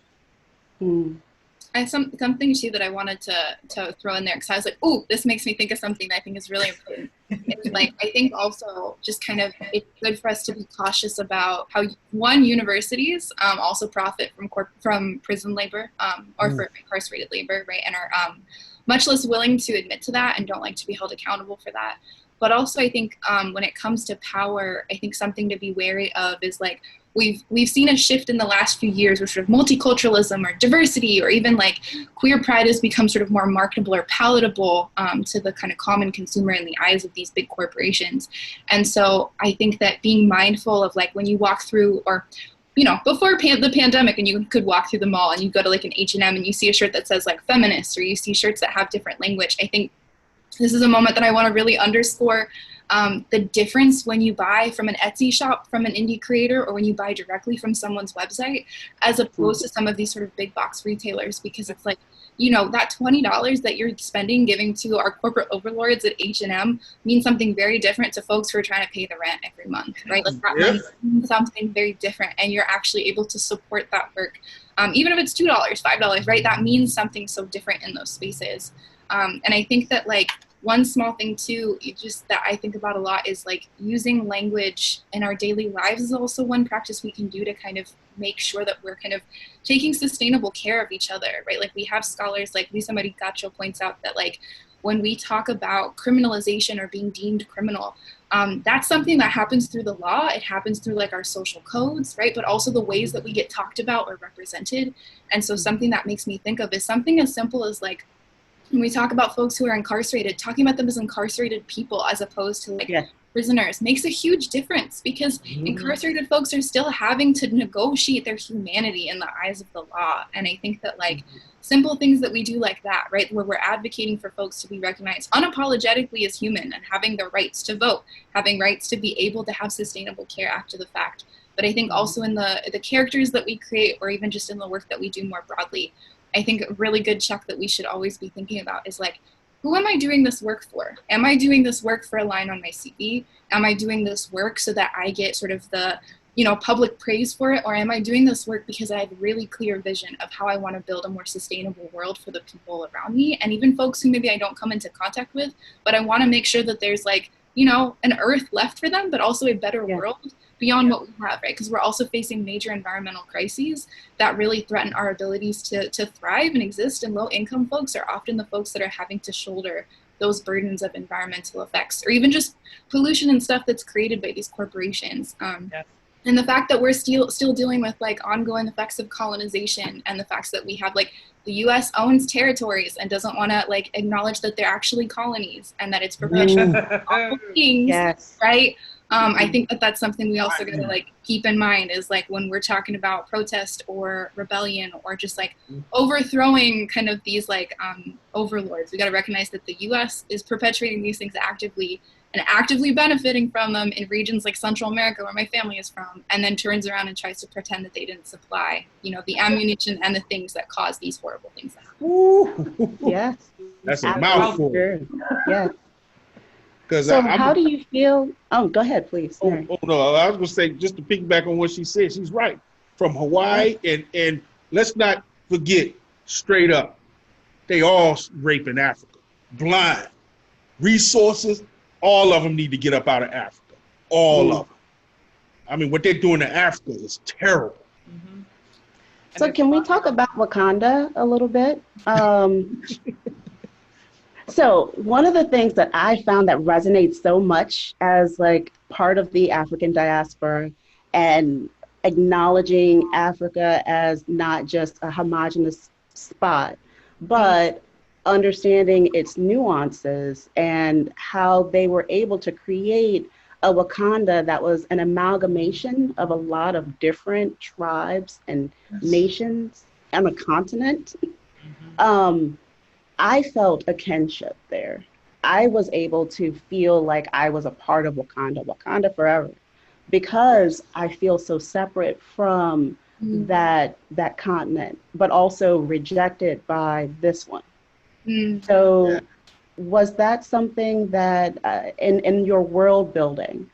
Something too that I wanted to throw in there, because I was like, oh, this makes me think of something that I think is really important. It's like, I think also just kind of, it's good for us to be cautious about how, one, universities also profit from prison labor or for incarcerated labor, right? And are much less willing to admit to that and don't like to be held accountable for that. But also, I think when it comes to power, I think something to be wary of is like, we've seen a shift in the last few years where sort of multiculturalism or diversity or even like queer pride has become sort of more marketable or palatable to the kind of common consumer in the eyes of these big corporations. And so I think that being mindful of like when you walk through, or before the pandemic, and you could walk through the mall and you go to like an H&M and you see a shirt that says like feminist, or you see shirts that have different language, I think this is a moment that I want to really underscore the difference when you buy from an Etsy shop from an indie creator, or when you buy directly from someone's website, as opposed to some of these sort of big box retailers, because it's like, that $20 that you're spending giving to our corporate overlords at H&M means something very different to folks who are trying to pay the rent every month, right? Like that means something very different, and you're actually able to support that work. Even if it's $2, $5, right? That means something so different in those spaces. And I think that like, one small thing too, just that I think about a lot is like using language in our daily lives is also one practice we can do to kind of make sure that we're kind of taking sustainable care of each other, right? Like we have scholars like Lisa Maricacho points out that like when we talk about criminalization or being deemed criminal, that's something that happens through the law. It happens through like our social codes, right? But also the ways that we get talked about or represented. And so something that makes me think of is something as simple as like, when we talk about folks who are incarcerated, talking about them as incarcerated people as opposed to like prisoners makes a huge difference, because incarcerated folks are still having to negotiate their humanity in the eyes of the law. And I think that like simple things that we do like that, right, where we're advocating for folks to be recognized unapologetically as human and having the rights to vote, having rights to be able to have sustainable care after the fact. But I think also in the characters that we create, or even just in the work that we do more broadly, I think a really good check that we should always be thinking about is like, who am I doing this work for? Am I doing this work for a line on my CV? Am I doing this work so that I get sort of the, public praise for it? Or am I doing this work because I have a really clear vision of how I want to build a more sustainable world for the people around me, and even folks who maybe I don't come into contact with, but I want to make sure that there's like, an earth left for them, but also a better world beyond what we have, right? Because we're also facing major environmental crises that really threaten our abilities to thrive and exist. And low-income folks are often the folks that are having to shoulder those burdens of environmental effects, or even just pollution and stuff that's created by these corporations. And the fact that we're still dealing with like ongoing effects of colonization, and the fact that we have like the U.S. owns territories and doesn't want to like acknowledge that they're actually colonies and that it's perpetuating awful things, right? I think that that's something we also got to like keep in mind, is like when we're talking about protest or rebellion or just like overthrowing kind of these like overlords, we got to recognize that the U.S. is perpetuating these things actively and actively benefiting from them in regions like Central America, where my family is from, and then turns around and tries to pretend that they didn't supply, you know, the ammunition and the things that cause these horrible things to happen. Ooh. Yes. That's a mouthful. Yes. So how do you feel? Oh, go ahead, please. Oh, no, I was going to say, just to piggyback on what she said, she's right. From Hawaii, and let's not forget, straight up, they all rape in Africa. Blind. Resources, all of them need to get up out of Africa. All of them. I mean, what they're doing in Africa is terrible. So can we talk about Wakanda a little bit? So one of the things that I found that resonates so much as like part of the African diaspora, and acknowledging Africa as not just a homogenous spot, but understanding its nuances and how they were able to create a Wakanda that was an amalgamation of a lot of different tribes and nations on a continent. I felt a kinship there. I was able to feel like I was a part of Wakanda forever, because I feel so separate from that continent, but also rejected by this one. So was that something that in your world building,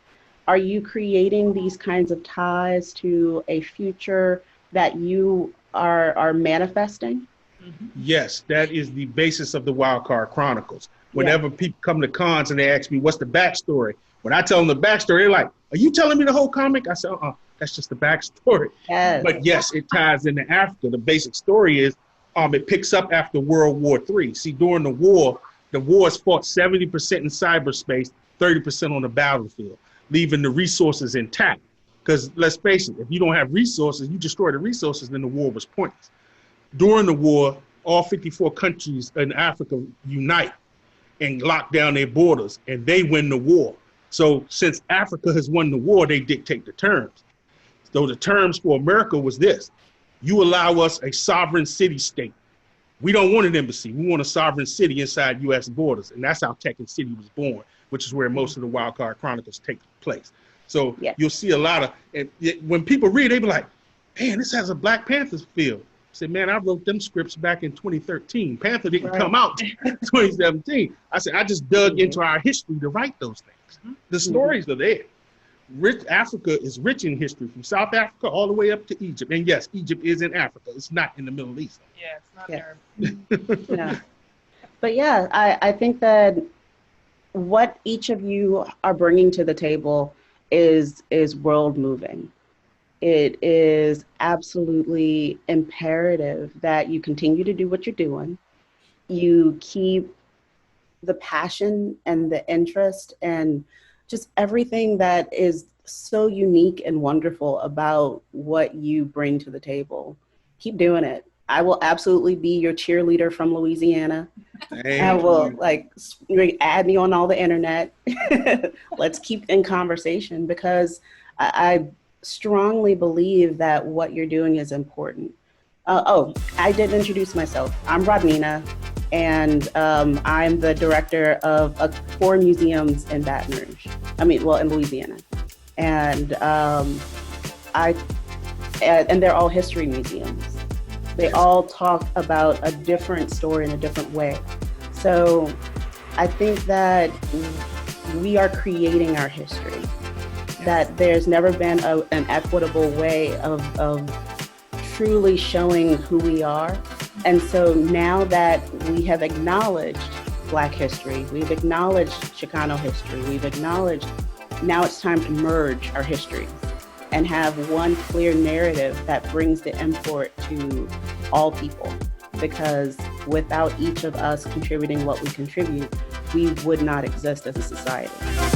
are you creating these kinds of ties to a future that you are manifesting? Yes, that is the basis of the Wildcard Chronicles. Whenever people come to cons and they ask me, what's the backstory? When I tell them the backstory, they're like, are you telling me the whole comic? I said, that's just the backstory. Yes. But yes, it ties into Africa. The basic story is it picks up after World War III. See, during the wars fought 70% in cyberspace, 30% on the battlefield, leaving the resources intact. Because let's face it, if you don't have resources, you destroy the resources, then the war was pointless. During the war, all 54 countries in Africa unite and lock down their borders, and they win the war. So since Africa has won the war, they dictate the terms. So the terms for America was this: you allow us a sovereign city-state. We don't want an embassy. We want a sovereign city inside U.S. borders. And that's how Tekken City was born, which is where most of the Wildcard Chronicles take place. So you'll see a lot of, when people read, they be like, man, this has a Black Panther feel. I said, man, I wrote them scripts back in 2013. Panther didn't come out in 2017. I said, I just dug into our history to write those things. The stories are there. Africa is rich in history, from South Africa all the way up to Egypt. And yes, Egypt is in Africa. It's not in the Middle East. Yeah, it's not Arab. But yeah, I think that what each of you are bringing to the table is world moving. It is absolutely imperative that you continue to do what you're doing. You keep the passion and the interest and just everything that is so unique and wonderful about what you bring to the table. Keep doing it. I will absolutely be your cheerleader from Louisiana. I will add me on all the internet. Let's keep in conversation, because I strongly believe that what you're doing is important. I didn't introduce myself. I'm Rodneyna, and I'm the director of 4 museums in Baton Rouge. In Louisiana. And and they're all history museums. They all talk about a different story in a different way. So I think that we are creating our history, that there's never been an equitable way of truly showing who we are. And so now that we have acknowledged Black history, we've acknowledged Chicano history, we've acknowledged, now it's time to merge our histories and have one clear narrative that brings the import to all people. Because without each of us contributing what we contribute, we would not exist as a society.